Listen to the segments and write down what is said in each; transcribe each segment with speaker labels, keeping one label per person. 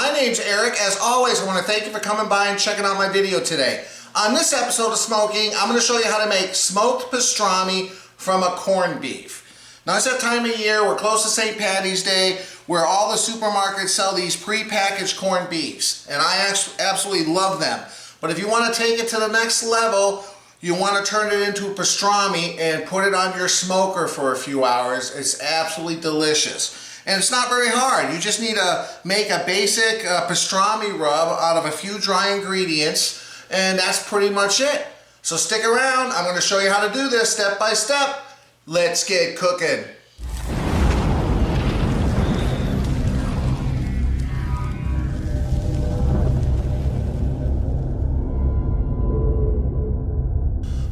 Speaker 1: My name's Eric. As always, I want to thank you for coming by and checking out my video today. On this episode of Smo'King, I'm going to show you how to make smoked pastrami from a corned beef. Now it's that time of year, we're close to St. Patty's Day, where all the supermarkets sell these pre-packaged corned beefs, and I absolutely love them. But if you want to take it to the next level, you want to turn it into a pastrami and put it on your smoker for a few hours. It's absolutely delicious. And it's not very hard. You just need to make a basic pastrami rub out of a few dry ingredients, and that's pretty much it. So stick around. I'm going to show you how to do this step by step. Let's get cooking.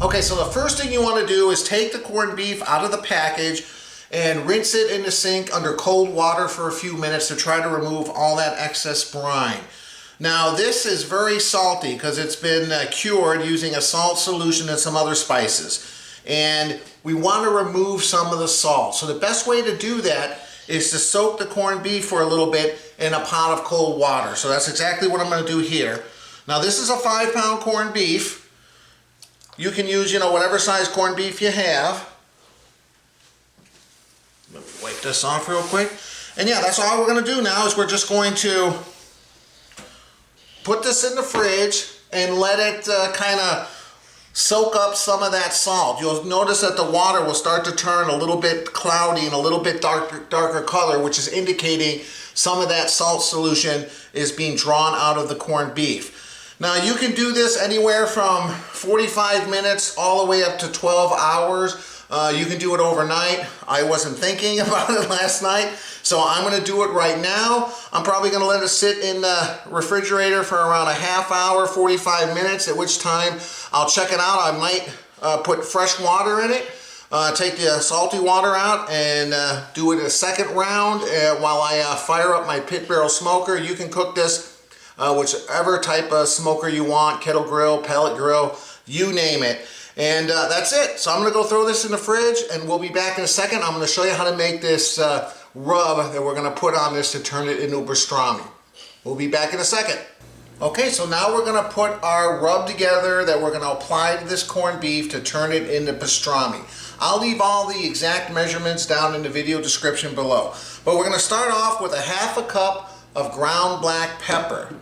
Speaker 1: Okay, so the first thing you want to do is take the corned beef out of the package and rinse it in the sink under cold water for a few minutes to try to remove all that excess brine. Now this is very salty because it's been cured using a salt solution and some other spices. And we want to remove some of the salt. So the best way to do that is to soak the corned beef for a little bit in a pot of cold water. So that's exactly what I'm going to do here. Now this is a 5-pound corned beef. You can use, whatever size corned beef you have. Let me wipe this off real quick. And yeah, that's all we're going to do now is we're just going to put this in the fridge and let it kind of soak up some of that salt. You'll notice that the water will start to turn a little bit cloudy and a little bit darker color, which is indicating some of that salt solution is being drawn out of the corned beef. Now you can do this anywhere from 45 minutes all the way up to 12 hours. You can do it overnight. I wasn't thinking about it last night, so I'm going to do it right now. I'm probably going to let it sit in the refrigerator for around a half hour, 45 minutes, at which time I'll check it out. I might put fresh water in it, take the salty water out, and do it a second round while I fire up my pit barrel smoker. You can cook this whichever type of smoker you want, kettle grill, pellet grill, you name it. And that's it. So I'm going to go throw this in the fridge and we'll be back in a second. I'm going to show you how to make this rub that we're going to put on this to turn it into pastrami. We'll be back in a second. Okay, so now we're going to put our rub together that we're going to apply to this corned beef to turn it into pastrami. I'll leave all the exact measurements down in the video description below. But we're going to start off with a ½ cup of ground black pepper.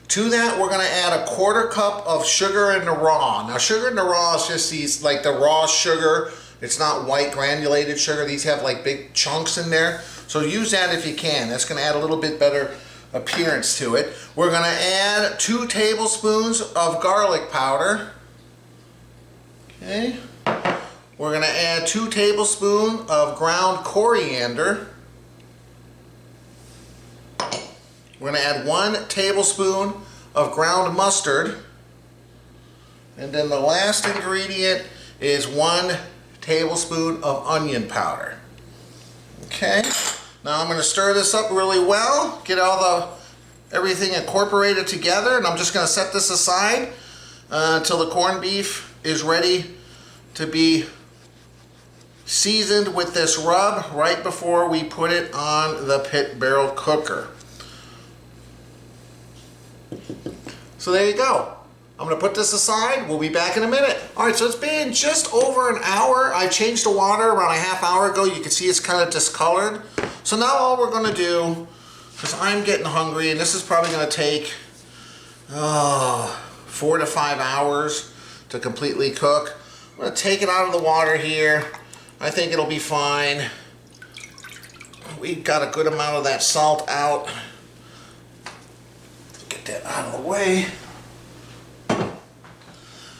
Speaker 1: To that, we're going to add a ¼ cup of sugar in the raw. Now, sugar in the raw is just these, like the raw sugar. It's not white granulated sugar. These have like big chunks in there. So use that if you can. That's going to add a little bit better appearance to it. We're going to add 2 tablespoons of garlic powder. Okay. We're going to add 2 tablespoons of ground coriander. We're going to add 1 tablespoon of ground mustard. And then the last ingredient is 1 tablespoon of onion powder. Okay, now I'm going to stir this up really well, get everything incorporated together, and I'm just going to set this aside until the corned beef is ready to be seasoned with this rub right before we put it on the pit barrel cooker. So there you go. I'm going to put this aside. We'll be back in a minute. Alright, so it's been just over an hour. I changed the water around a half hour ago. You can see it's kind of discolored. So now all we're going to do, because I'm getting hungry, and this is probably going to take 4 to 5 hours to completely cook. I'm going to take it out of the water here. I think it'll be fine. We've got a good amount of that salt out. Get that out of the way.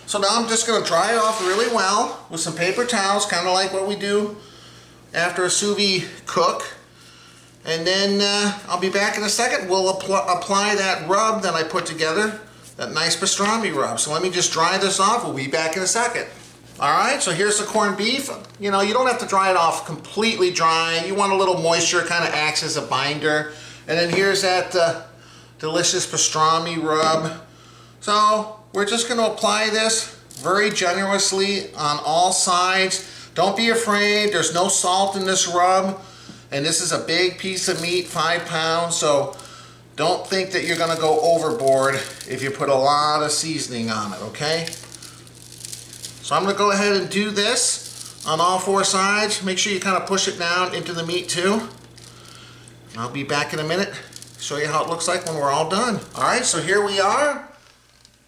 Speaker 1: So now I'm just going to dry it off really well with some paper towels, kind of like what we do after a sous vide cook. And then I'll be back in a second. We'll apply that rub that I put together, that nice pastrami rub. So let me just dry this off. We'll be back in a second. Alright, so here's the corned beef. You don't have to dry it off completely dry. You want a little moisture, kind of acts as a binder. And then here's that delicious pastrami rub. So we're just going to apply this very generously on all sides. Don't be afraid, there's no salt in this rub, and this is a big piece of meat, 5 pounds, so don't think that you're gonna go overboard if you put a lot of seasoning on it, okay? So I'm gonna go ahead and do this on all 4 sides. Make sure you kind of push it down into the meat too. I'll be back in a minute, show you how it looks like when we're all done. All right, so here we are.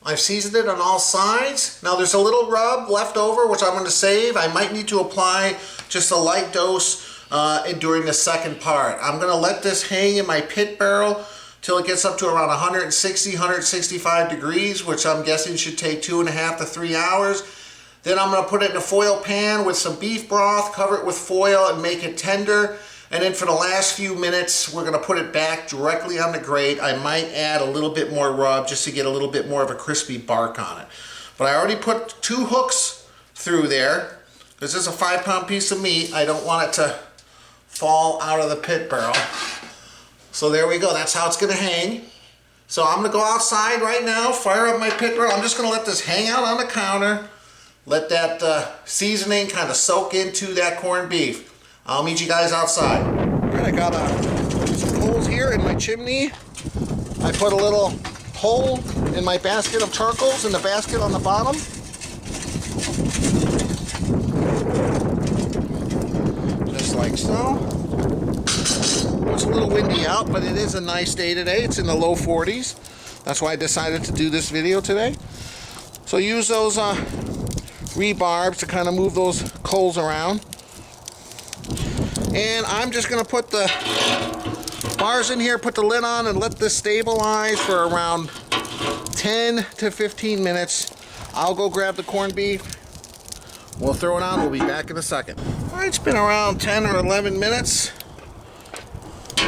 Speaker 1: I've seasoned it on all sides. Now there's a little rub left over, which I'm gonna save. I might need to apply just a light dose during the second part. I'm gonna let this hang in my pit barrel till it gets up to around 160, 165 degrees, which I'm guessing should take 2.5 to 3 hours. Then I'm gonna put it in a foil pan with some beef broth, cover it with foil and make it tender. And then for the last few minutes, we're gonna put it back directly on the grate. I might add a little bit more rub just to get a little bit more of a crispy bark on it. But I already put 2 hooks through there. This is a 5-pound piece of meat. I don't want it to fall out of the pit barrel. So there we go, that's how it's gonna hang. So I'm gonna go outside right now, fire up my pit barrel. I'm just gonna let this hang out on the counter. Let that seasoning kind of soak into that corned beef. I'll meet you guys outside. All right, I got some coals here in my chimney. I put a little hole in my basket of charcoals in the basket on the bottom. Just like so. It's a little windy out, but it is a nice day today. It's in the low 40s. That's why I decided to do this video today. So use those rebarbs to kind of move those coals around. And I'm just gonna put the bars in here, put the lid on, and let this stabilize for around 10 to 15 minutes. I'll go grab the corned beef. We'll throw it on, we'll be back in a second. All right, it's been around 10 or 11 minutes. I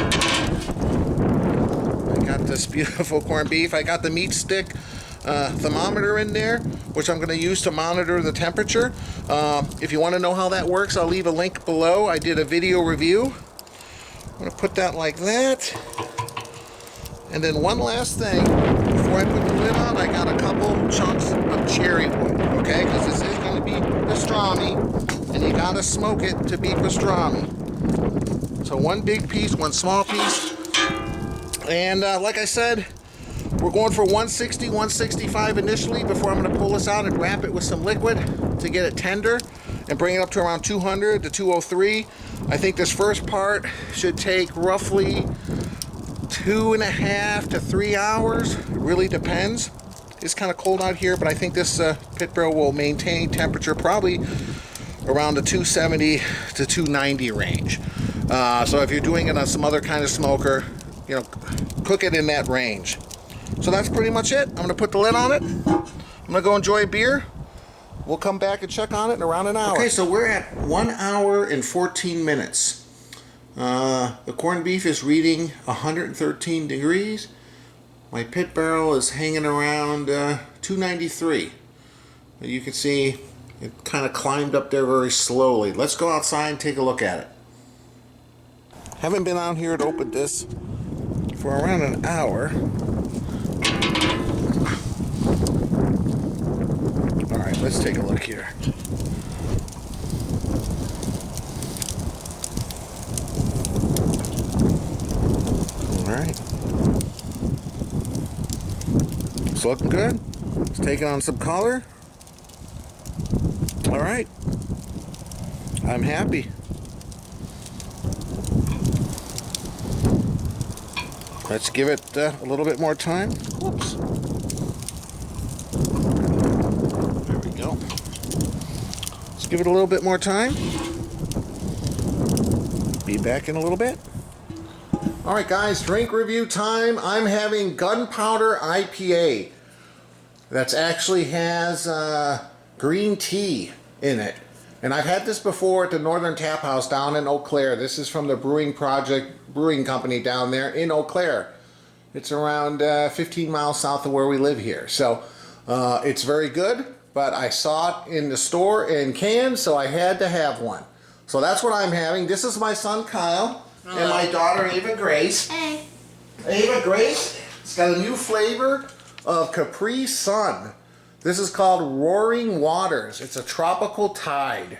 Speaker 1: got this beautiful corned beef. I got the meat stick thermometer in there, which I'm going to use to monitor the temperature. If you want to know how that works, I'll leave a link below. I did a video review. I'm going to put that like that. And then one last thing, before I put the lid on, I got a couple chunks of cherry wood, okay? Because this is going to be pastrami, and you got to smoke it to be pastrami. So one big piece, one small piece. And like I said, we're going for 160, 165 initially before I'm going to pull this out and wrap it with some liquid to get it tender and bring it up to around 200 to 203. I think this first part should take roughly 2.5 to 3 hours. It really depends. It's kind of cold out here, but I think this pit barrel will maintain temperature probably around the 270 to 290 range. So if you're doing it on some other kind of smoker, you know, cook it in that range. So that's pretty much it. I'm going to put the lid on it. I'm going to go enjoy a beer. We'll come back and check on it in around an hour. Okay, so we're at 1 hour and 14 minutes. The corned beef is reading 113 degrees. My pit barrel is hanging around 293. You can see it kind of climbed up there very slowly. Let's go outside and take a look at it. Haven't been out here to open this for around an hour. All right, let's take a look here. All right. It's looking good. It's taking on some color. All right. I'm happy. Let's give it a little bit more time. Whoops. There we go. Let's give it a little bit more time. Be back in a little bit. All right, guys, drink review time. I'm having Gunpowder IPA. That actually has green tea in it. And I've had this before at the Northern Tap House down in Eau Claire. This is from the Brewing Company down there in Eau Claire. It's around 15 miles south of where we live here. So it's very good, but I saw it in the store in cans, so I had to have one. So that's what I'm having. This is my son Kyle and my daughter Ava Grace.
Speaker 2: Hey.
Speaker 1: Ava Grace, it's got a new flavor of Capri Sun. This is called Roaring Waters. It's a tropical tide.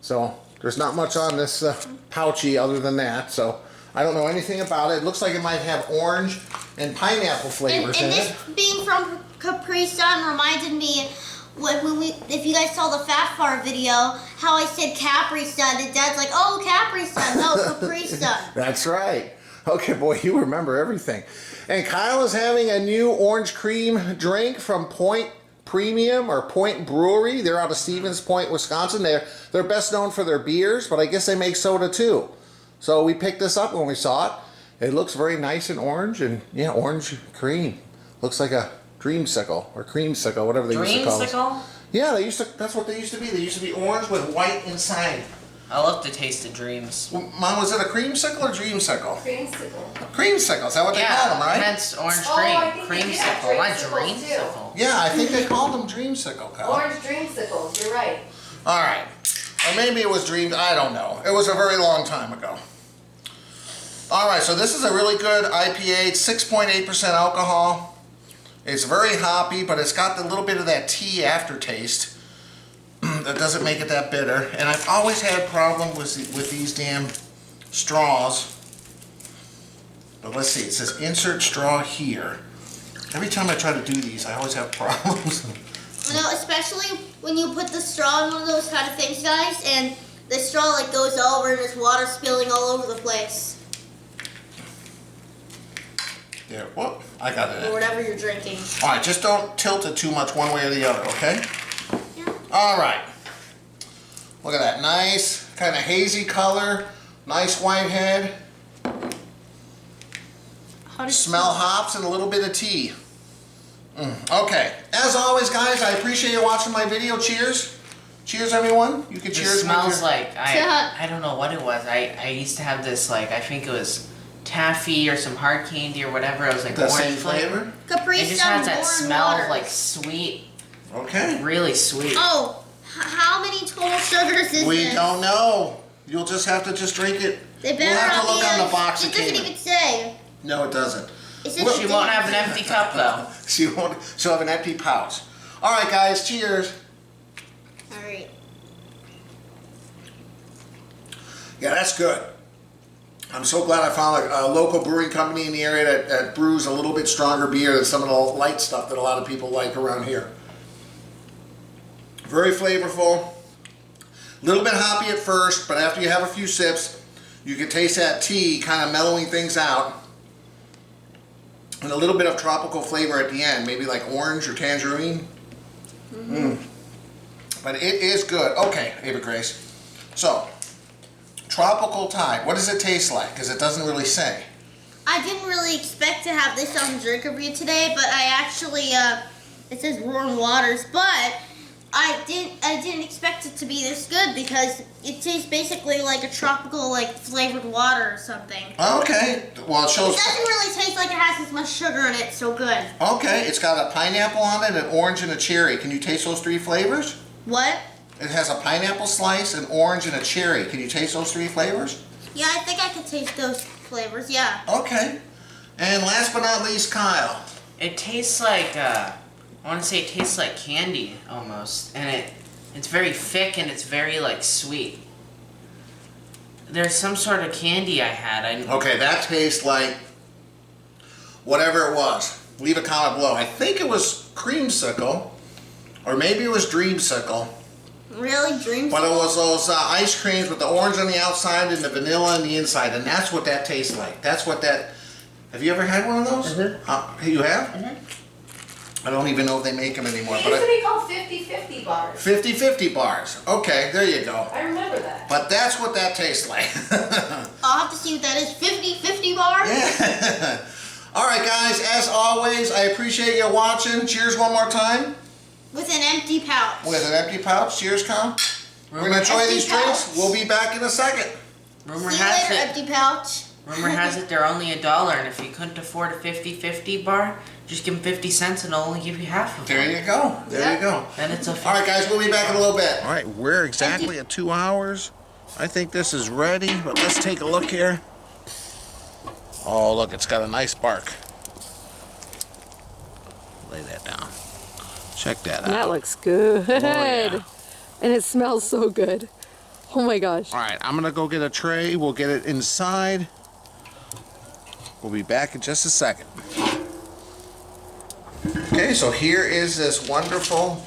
Speaker 1: So there's not much on this pouchy other than that. So I don't know anything about it. It looks like it might have orange and pineapple flavors in it.
Speaker 2: And this being from Capri Sun reminded me if you guys saw the Fat Fart video, how I said Capri Sun, and Dad's like, oh, Capri Sun, no, Capri Sun.
Speaker 1: That's right. Okay, boy, you remember everything. And Kyle is having a new orange cream drink from Point Premium or Point Brewery. They're out of Stevens Point, Wisconsin. They're best known for their beers, but I guess they make soda too. So we picked this up when we saw it. It looks very nice and orange, and yeah, orange cream. Looks like a dreamsicle or creamsicle, whatever they used to call it.
Speaker 3: Dreamsicle?
Speaker 1: Yeah, that's what they used to be. They used to be orange with white inside.
Speaker 3: I love the taste of dreams.
Speaker 1: Well, Mom, was it a creamsicle or dreamsicle?
Speaker 4: Creamsicle.
Speaker 1: Creamsicle, is that what they call them, right?
Speaker 3: That's orange cream. Creamsicle, not dreamsicle.
Speaker 1: Yeah, I think they called them dreamsicle, Kyle.
Speaker 4: Orange dreamsicles, you're right.
Speaker 1: All right. Or maybe it was dreams, I don't know. It was a very long time ago. All right, so this is a really good IPA. It's 6.8% alcohol. It's very hoppy, but it's got a little bit of that tea aftertaste. That doesn't make it that bitter. And I've always had a problem with these damn straws. But let's see, it says insert straw here. Every time I try to do these, I always have problems.
Speaker 2: You know, especially when you put the straw in one of those kind of things, guys, and the straw like goes over and there's water spilling all over the place.
Speaker 1: There, whoop, I got it.
Speaker 2: Or whatever you're drinking.
Speaker 1: All right, just don't tilt it too much one way or the other, okay?
Speaker 2: Yeah.
Speaker 1: All right. Look at that, nice, kind of hazy color, nice white head.
Speaker 2: How does
Speaker 1: Smell hops and a little bit of tea. Okay, as always, guys, I appreciate you watching my video. Cheers. Cheers, everyone. You can
Speaker 3: It
Speaker 1: cheers.
Speaker 3: smells like, I don't know what it was. I used to have this, like, I think it was taffy or some hard candy or whatever. It was like
Speaker 1: The
Speaker 3: orange
Speaker 1: same flavor?
Speaker 2: Capri
Speaker 3: It just
Speaker 2: Sun
Speaker 3: has that
Speaker 2: warm
Speaker 3: smell
Speaker 2: water.
Speaker 3: of like sweet,
Speaker 1: Okay.
Speaker 3: really sweet.
Speaker 2: Oh, how many total sugars is
Speaker 1: We
Speaker 2: this?
Speaker 1: don't know. You'll just have to just drink it.
Speaker 2: They better
Speaker 1: We'll have to
Speaker 2: not
Speaker 1: look
Speaker 2: be
Speaker 1: on the box.
Speaker 2: It doesn't even say.
Speaker 1: No, it doesn't.
Speaker 2: It says
Speaker 3: She won't have an empty cup though.
Speaker 1: She'll have an empty pouch. All right, guys. Cheers.
Speaker 2: All right.
Speaker 1: Yeah, that's good. I'm so glad I found a local brewing company in the area that brews a little bit stronger beer than some of the light stuff that a lot of people like around here. Very flavorful. A little bit hoppy at first, but after you have a few sips, you can taste that tea kind of mellowing things out. And a little bit of tropical flavor at the end, maybe like orange or tangerine. But it is good. Okay, Ava Grace. So, tropical tide. What does it taste like? Because it doesn't really say.
Speaker 2: I didn't really expect to have this on the drink review today, but I actually, it says warm waters, but I didn't expect it to be this good because it tastes basically like a tropical, like, flavored water or something.
Speaker 1: Okay. Well, it shows.
Speaker 2: It doesn't really taste like it has as much sugar in it, so good.
Speaker 1: Okay, it's got a pineapple on it, an orange, and a cherry. Can you taste those three flavors?
Speaker 2: What?
Speaker 1: It has a pineapple slice, an orange, and a cherry. Can you taste those three flavors?
Speaker 2: Yeah, I think I could taste those flavors, yeah.
Speaker 1: Okay. And last but not least, Kyle.
Speaker 3: It tastes like, I want to say it tastes like candy almost, and it's very thick and it's very like sweet. There's some sort of candy I had.
Speaker 1: Okay, that tastes like whatever it was. Leave a comment below. I think it was creamsicle, or maybe it was dreamsicle.
Speaker 2: Really? Dreams?
Speaker 1: But it was those ice creams with the orange on the outside and the vanilla on the inside, and that's what that tastes like. That's what that. Have you ever had one of those?
Speaker 3: Mm-hmm.
Speaker 1: You have?
Speaker 3: Mm-hmm.
Speaker 1: I don't even know if they make them anymore.
Speaker 4: It
Speaker 1: But
Speaker 4: used to be called 50-50 bars.
Speaker 1: 50-50 bars. Okay, there you go.
Speaker 4: I remember that.
Speaker 1: But that's what that tastes like.
Speaker 2: I'll have to see what that is. 50-50 bar?
Speaker 1: Yeah. All right, guys. As always, I appreciate you watching. Cheers one more time.
Speaker 2: With an empty pouch.
Speaker 1: With an empty pouch. Cheers, Kyle. We're going to enjoy
Speaker 2: Empty
Speaker 1: these
Speaker 2: pouch.
Speaker 1: drinks. We'll be back in a second.
Speaker 3: Rumor
Speaker 2: See you
Speaker 3: has
Speaker 2: later,
Speaker 3: it.
Speaker 2: empty pouch.
Speaker 3: Rumor has it they're only $1, and if you couldn't afford a 50-50 bar, just give them 50 cents and they'll only give you half of it.
Speaker 1: There you go. There you go.
Speaker 3: Then it's a
Speaker 1: All right, guys, we'll be back in a little bit. All right, we're exactly at 2 hours. I think this is ready, but let's take a look here. Oh, look, it's got a nice bark. Lay that down. Check that out.
Speaker 5: That looks good.
Speaker 1: yeah.
Speaker 5: And it smells so good. Oh my gosh.
Speaker 1: All right, I'm going to go get a tray. We'll get it inside. We'll be back in just a second. Okay, so here is this wonderful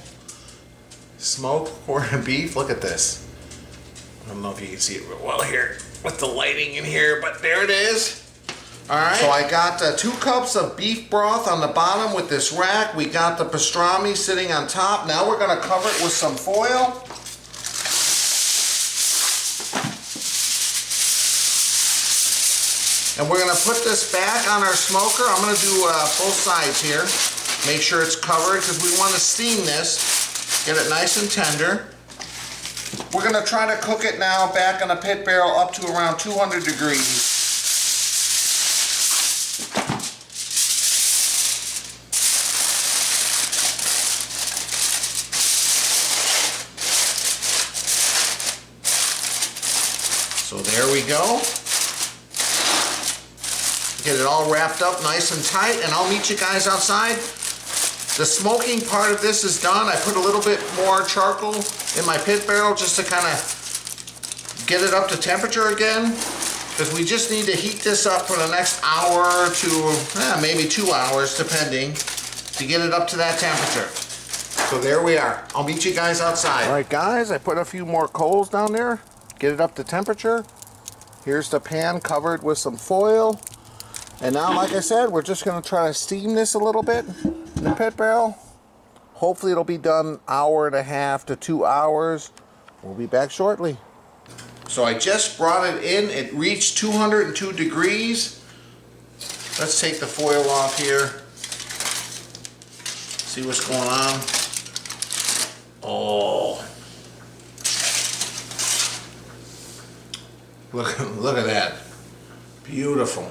Speaker 1: smoked corned beef. Look at this. I don't know if you can see it real well here with the lighting in here, but there it is. All right, so I got 2 cups of beef broth on the bottom with this rack. We got the pastrami sitting on top. Now we're gonna cover it with some foil. And we're gonna put this back on our smoker. I'm gonna do both sides here. Make sure it's covered because we wanna steam this, get it nice and tender. We're gonna try to cook it now back on a pit barrel up to around 200 degrees. So there we go. Get it all wrapped up nice and tight, and I'll meet you guys outside. The smoking part of this is done. I put a little bit more charcoal in my pit barrel just to kind of get it up to temperature again, because we just need to heat this up for the next hour to maybe 2 hours, depending, to get it up to that temperature. So there we are. I'll meet you guys outside. All right, guys, I put a few more coals down there. Get it up to temperature. Here's the pan covered with some foil. And now, like I said, we're just going to try to steam this a little bit in the pit barrel. Hopefully it'll be done 1.5 to 2 hours. We'll be back shortly. So I just brought it in. It reached 202 degrees. Let's take the foil off here. See what's going on. Oh. Look at that. Beautiful.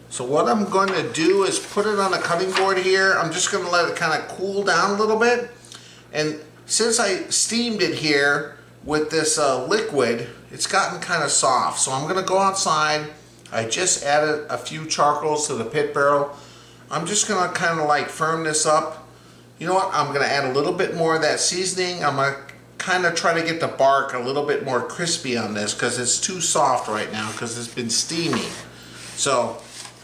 Speaker 1: So what I'm going to do is put it on a cutting board here. I'm just going to let it kind of cool down a little bit. And since I steamed it here with this liquid, it's gotten kind of soft. So I'm going to go outside. I just added a few charcoals to the pit barrel. I'm just going to kind of like firm this up. You know what? I'm going to add a little bit more of that seasoning. I'm going to kind of try to get the bark a little bit more crispy on this because it's too soft right now because it's been steaming. So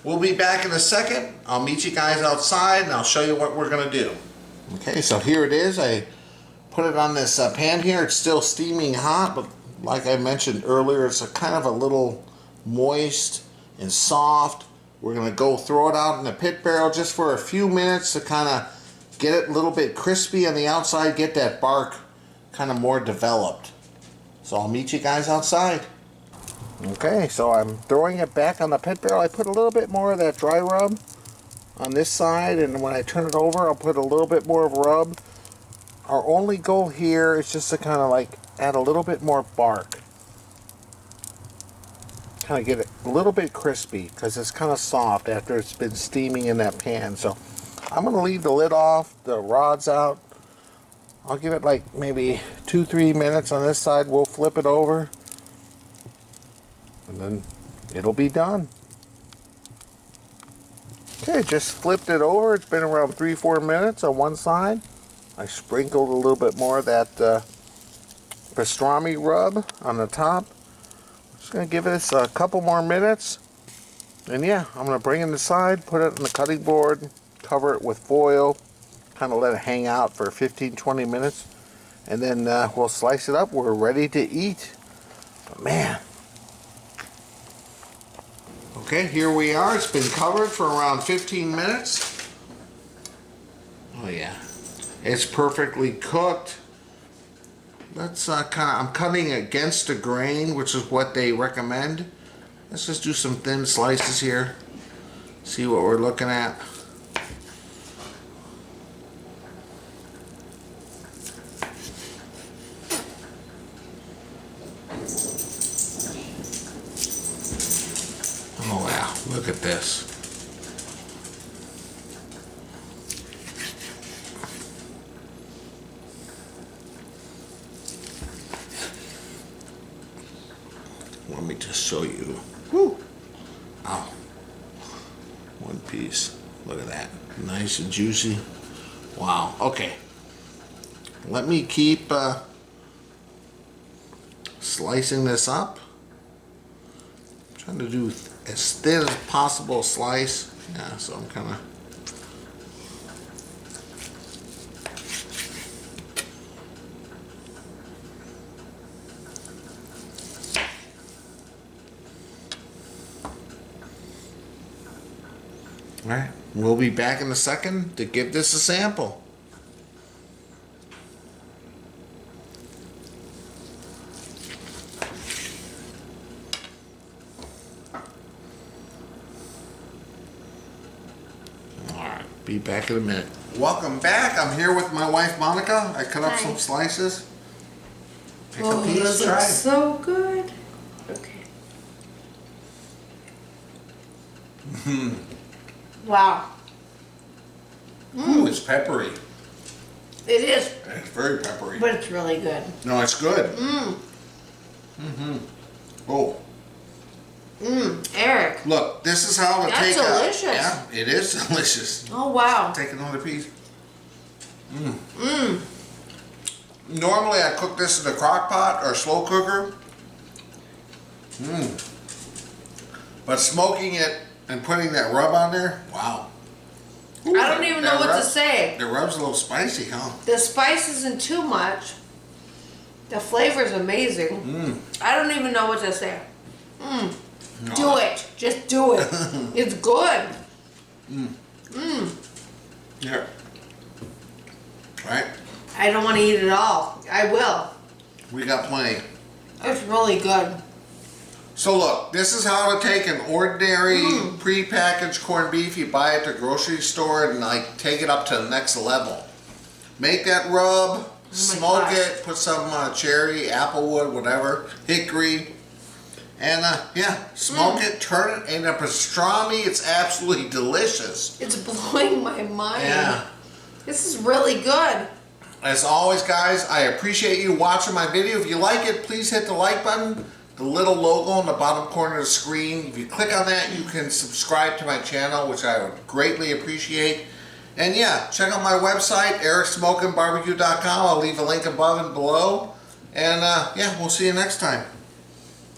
Speaker 1: we'll be back in a second. I'll meet you guys outside and I'll show you what we're going to do. Okay, so here it is. I put it on this pan here. It's still steaming hot, but like I mentioned earlier, it's a kind of a little moist and soft. We're going to throw it out in the pit barrel just for a few minutes to kind of get it a little bit crispy on the outside, get that bark kind of more developed. So I'll meet you guys outside. Okay, so I'm throwing it back on the pit barrel. I put a little bit more of that dry rub on this side, and when I turn it over, I'll put a little bit more of rub. Our only goal here is just to kind of like add a little bit more bark. Kind of get it a little bit crispy because it's kind of soft after it's been steaming in that pan. So I'm going to leave the lid off, the rods out. I'll give it like maybe 2-3 minutes on this side. We'll flip it over and then it'll be done. Okay, just flipped it over. It's been around 3-4 minutes on one side. I sprinkled a little bit more of that pastrami rub on the top. Just going to give this a couple more minutes. And yeah, I'm going to bring it inside, put it on the cutting board, cover it with foil, kind of let it hang out for 15-20 minutes. And then we'll slice it up. We're ready to eat. But man. Okay, here we are. It's been covered for around 15 minutes. Oh yeah. It's perfectly cooked. Let's I'm cutting against the grain, which is what they recommend. Let's just do some thin slices here. See what we're looking at. Oh wow, look at this. Let me just show you. Woo! Oh, one piece. Look at that. Nice and juicy. Wow. Okay. Let me keep slicing this up. Trying to do as thin as possible slice. Yeah, so I'm kind of. All right, we'll be back in a second to give this a sample. Be back in a minute. Welcome back. I'm here with my wife Monica. I cut up
Speaker 2: Hi.
Speaker 1: some slices. Pick a
Speaker 5: Oh,
Speaker 1: piece,
Speaker 5: those
Speaker 1: try
Speaker 5: look
Speaker 1: it.
Speaker 5: so good. Okay.
Speaker 2: Wow.
Speaker 1: Ooh, it's peppery.
Speaker 5: It is,
Speaker 1: It's very peppery.
Speaker 5: but it's really good.
Speaker 1: No, it's good.
Speaker 5: Mmm.
Speaker 1: Oh,
Speaker 5: Eric.
Speaker 1: look, this is how to
Speaker 5: That's
Speaker 1: take
Speaker 5: delicious.
Speaker 1: Yeah, it is delicious.
Speaker 5: Oh, wow.
Speaker 1: Take another piece. Normally I cook this in a crock pot or slow cooker. But smoking it and putting that rub on there, wow. Ooh,
Speaker 5: I don't even know
Speaker 1: that
Speaker 5: what to
Speaker 1: rub-
Speaker 5: say.
Speaker 1: The rub's a little spicy, huh?
Speaker 5: The spice isn't too much. The flavor's amazing. I don't even know what to say.
Speaker 1: No.
Speaker 5: Do it. Just do it. It's good.
Speaker 1: Yeah. Right?
Speaker 5: I don't want to eat it all. I will.
Speaker 1: We got plenty.
Speaker 5: It's really good.
Speaker 1: So look, this is how to take an ordinary pre-packaged corned beef you buy at the grocery store and like take it up to the next level. Make that rub, smoke
Speaker 5: gosh.
Speaker 1: it, put some cherry, applewood, whatever, hickory, and yeah, smoke it, turn it into pastrami. It's absolutely delicious.
Speaker 5: It's blowing my mind.
Speaker 1: Yeah.
Speaker 5: This is really good.
Speaker 1: As always, guys, I appreciate you watching my video. If you like it, please hit the like button. The little logo in the bottom corner of the screen. If you click on that, you can subscribe to my channel, which I would greatly appreciate. And yeah, check out my website, ericsmokingbbq.com. I'll leave a link above and below. And yeah, we'll see you next time.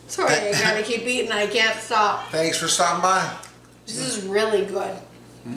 Speaker 5: Sorry, I gotta keep eating. I can't stop.
Speaker 1: Thanks for stopping by.
Speaker 5: This is really good.